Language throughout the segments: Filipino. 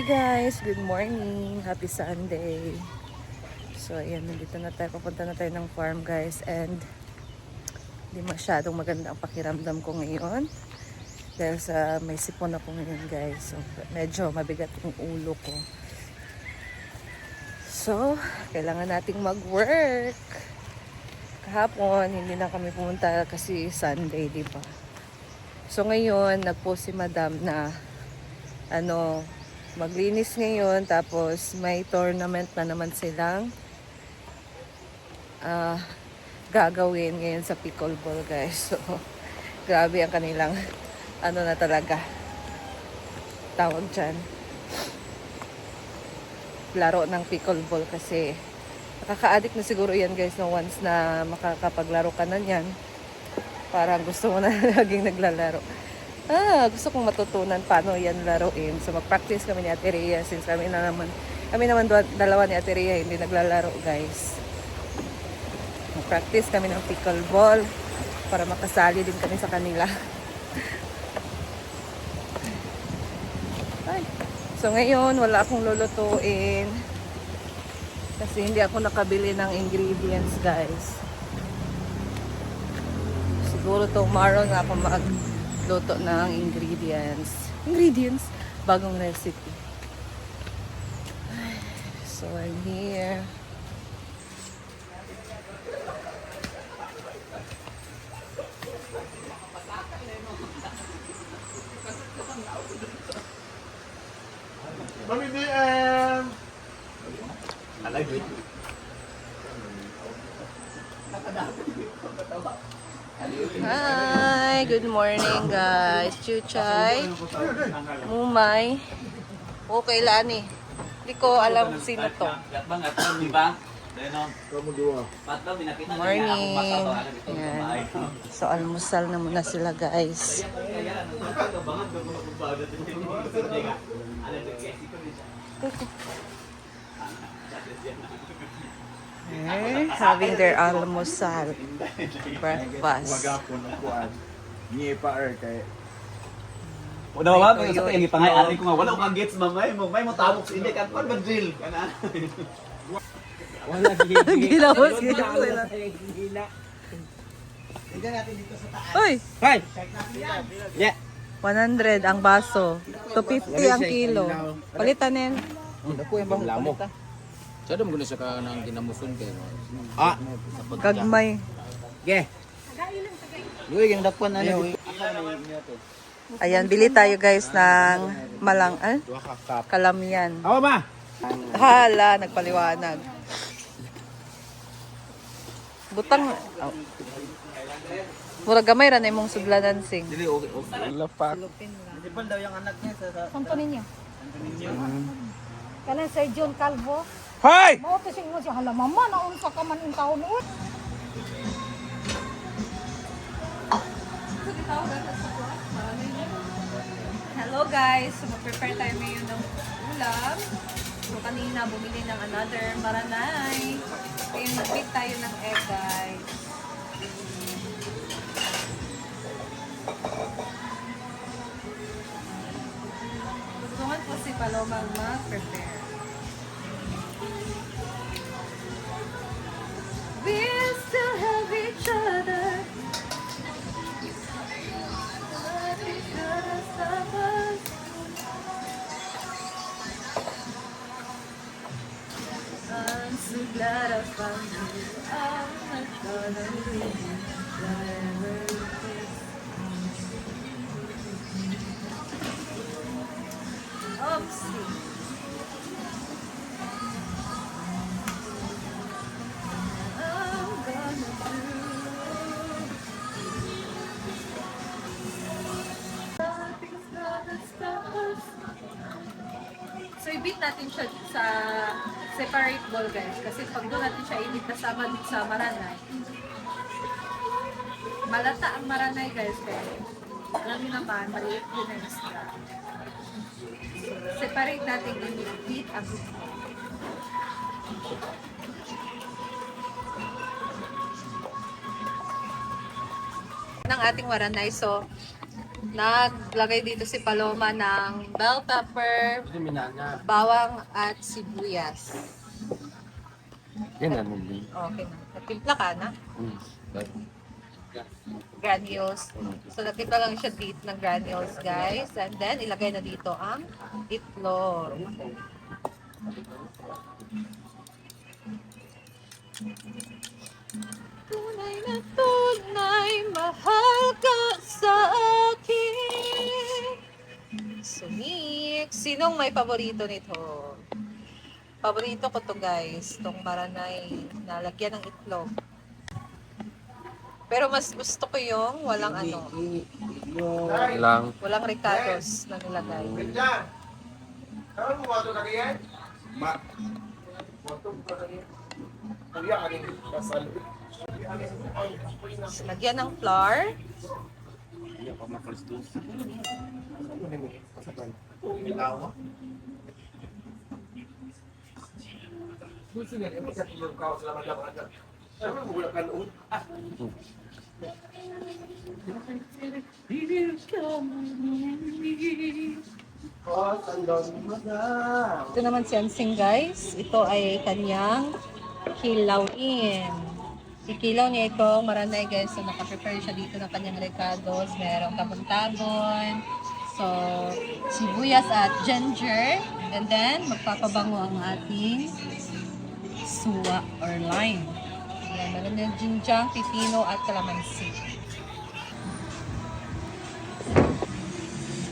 guys, good morning, happy Sunday. So ayan, nandito na tayo, papunta na tayo ng farm guys, and hindi masyadong maganda ang pakiramdam ko ngayon dahil sa may sipon ako ngayon guys. So medyo mabigat yung ulo ko, so kailangan nating mag-work. Kahapon hindi na kami pumunta kasi Sunday, di ba? So ngayon nagpost si madam na maglinis ngayon, tapos may tournament na naman silang gagawin ngayon sa pickleball guys. So grabe ang kanilang na talaga tawag dyan, laro ng pickleball, kasi nakaka-addict na siguro yan guys, no? Once na makakapaglaro ka na yan, parang gusto mo na laging naglalaro. Gusto kong matutunan paano yan laruin. So mag-practice kami ni Ate Rhea, since kami naman dalawa ni Ate Rhea hindi naglalaro guys. Mag-practice kami ng pickleball para makasali din kami sa kanila. So ngayon wala akong lulutuin kasi hindi ako nakabili ng ingredients guys. Siguro tomorrow na ako luto ng ingredients, bagong recipe. So I'm here. Mami DM. Alagi. Hi, good morning guys. Chuchay, Mumay. Okay lani. Hindi ko alam sino to. Morning. Yan. So almusal na muna sila guys. Having their almusal, breakfast. Magapon ang kuan. Ni pa kay. Una ba sa kay pangay ari ko nga wala ko gets mamay mo tabok sa hindi kan pa drill kana. Wala Ginawa sila. Tingnan natin dito sa taas. Hoy, Hay. Yeah. 100 ang baso. 250 ang kilo. Palitan yan. Dako yung bang lamo. Sada mo guna siya ka nang ginamuson kay. Gagmay. Ge. Luy yung dakpan ano. Ayan, bili tayo guys ng kalamyan. Awa ma. Hala, nagpaliwanag. Butang. Mura gamay ra na imong sudlanan sing. Dili okay. Lapak. Di pa daw yung anak niya sa Santo Niño. Kanan sa John Calvo. Hoy! Mao to sing mo siya hala mama na unsa ka man in taon uy. Hello guys, so mag-prepare tayo ngayon ng ulam. So kanina bumili ng another maranay. Ngayon mag-bake tayo ng egg guys. Gustuhan po si Palomang mag-prepare. We still have each other. Nothing gonna stop us. I'm so glad I found you. I'm not gonna leave you. Whatever it takes. Oopsie. I'm gonna do. Nothing's gonna stop us. So i-beat natin siya sa separate bowl guys, kasi pag doon natin siya i-beat kasama din sa maranay, malata ang maranay guys, kaya alam niyo naman, maliit din ang isda. Separate natin i-beat ang ng ating maranay. So Naglagay dito si Paloma ng bell pepper, bawang at sibuyas. Yan na nila. Okay na. Natimpla ka na? Granules. So, natimpla lang siya dito ng granules, guys. And then, ilagay na dito ang itlog. Tunay na tunay, mahal ka sa akin. Sunik. Sinong may paborito nito? Paborito ko to, guys. Itong maranay na lagyan ng itlog. Pero mas gusto ko yung walang ano, Lang. walang ricados na nilagay. Lagyan ng flour. Ito naman si Ansing, guys. Ito ay kanyang kilawin. Ikilaw niya ito, maranay, guys. So, nakaprepare siya dito ng kanyang ricados. Merong tabon-tabon. So, sibuyas at ginger. And then, magpapabango ang ating suwa or lime. Ayan, meron din ginjang, pipino at kalamansi.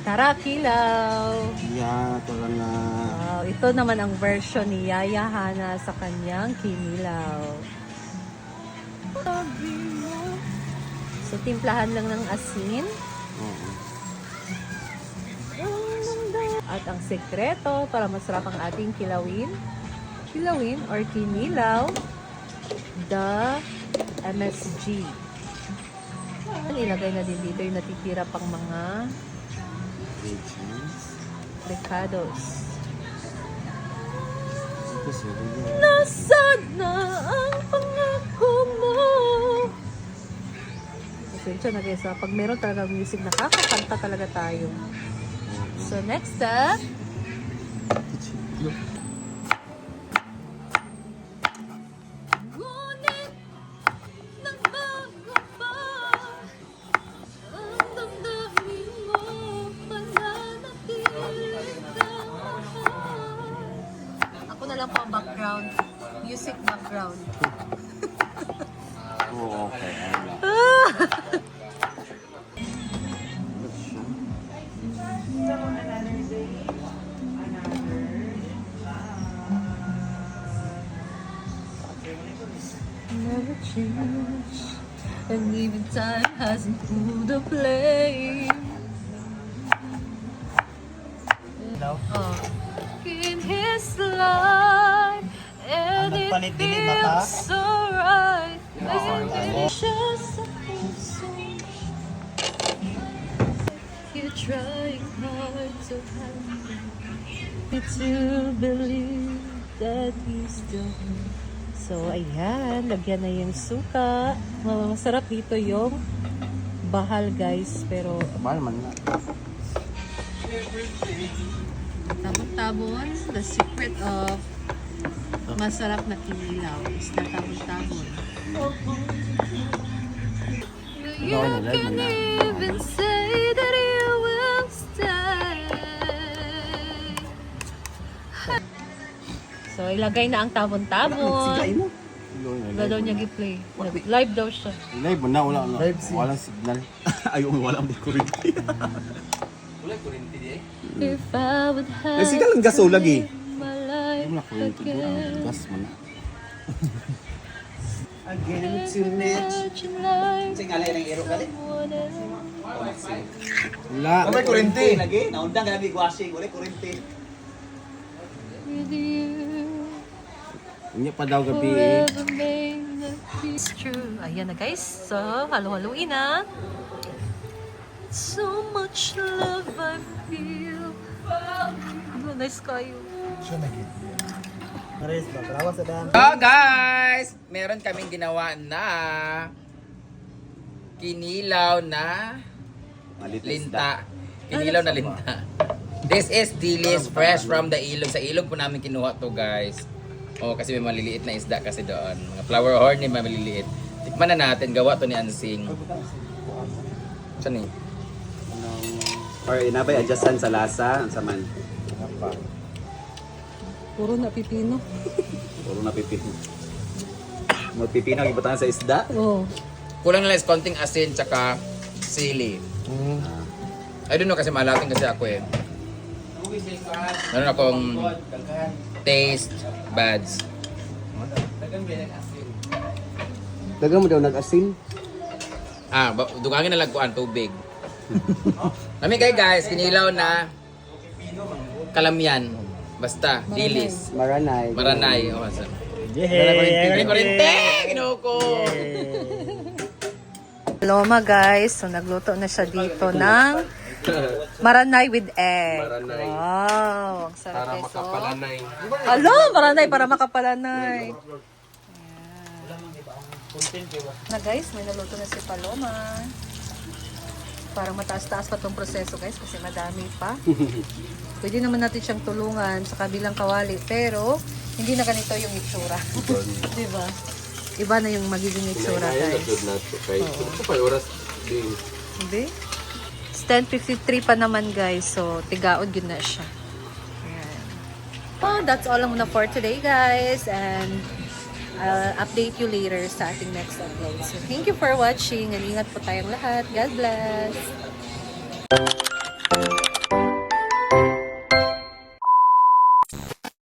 Tara, kilaw! Yan, tara na. Wow, ito naman ang version ni Yaya Hana sa kanyang kinilaw. So, timplahan lang ng asin. At ang sekreto para masarap ang ating kilawin or kinilaw, the MSG. Ilagay na din dito yung natitira pang mga ricados. Nasaan na ang pangako mo? Pasensya na guys, pag meron talaga music, nakakakanta talaga tayo. So next up, ngunit nagbago ba ang damdamin mo? Pananatili kang mahal. Ako na lang po ang background, music background. Oo, okay. Never change, and even time hasn't pulled a play. Oh. In his life, and it feels so right. It's just something so. You're trying hard to help me to believe that you still. So, ayan. Lagyan na yung suka. Masarap dito yung bahal, guys. Pero, Mahal man na. tabon-tabon. The secret of masarap na kinilaw is na tabon-tabon. You can even say that you will stay. So, ilagay na ang tabon-tabon. Wala daw niya gi-play. Live daw siya. Live mo na, walang signal. Ayaw mo walang di kurinti. If I would have Sige lang gaso lagi. my life Wala ko yung tubo. again. Gas mo na. Again to imagine life Sing alay ng iro gali. someone else. Wala. May kurinti lagi. Naundang gabi washing, wala kurinti. With you, Hindi pa daw gabi eh. forever may that peace true. Ayan na guys. So, halo-haloin na. So much love I feel. Nice kayo. So guys, meron kaming ginawa na kinilaw na Malit na isda. Linta. Kinilaw na linta. This is dilis fresh from the ilog. Sa ilog po namin kinuha to guys. Oh, kasi may maliliit na isda kasi doon. Mga flower horn may maliliit. Tikman na natin. Gawa to ni Ansing. Saan eh? Or inabay adjustan sa lasa, sa man. Puro na pipino. Puro napipino. Magpipino ang ibutan sa isda. Oh. Kulang na lang is konting asin tsaka sili. I don't know kasi malating kasi ako eh. Meron akong taste buds. Dagan mo daw nag-asin. Dugangin na lang kuan tubig. Kami guys, kinilaw na kalamyan. Basta, dilis. Maranay. Maranay. O, saan? Hindi ko rin Kinuko! Paloma guys, so nagluto na siya dito ng maranay with egg. Maranay. Wow, ang sarap Para guys. makapalanay. Alo, maranay para makapalanay. Na guys, may naluto na si Paloma. Parang mataas-taas pa tong proseso guys kasi madami pa. Pwede naman natin siyang tulungan sa kabilang kawali pero hindi na ganito yung itsura. Diba? Iba na yung magiging itsura guys. Hindi? It's 10:53 pa naman guys. So, tigaod yun na siya. Ayan. Oh, that's all muna for today guys. And I'll update you later sa ating next upload. So, thank you for watching and ingat po tayong lahat. God bless!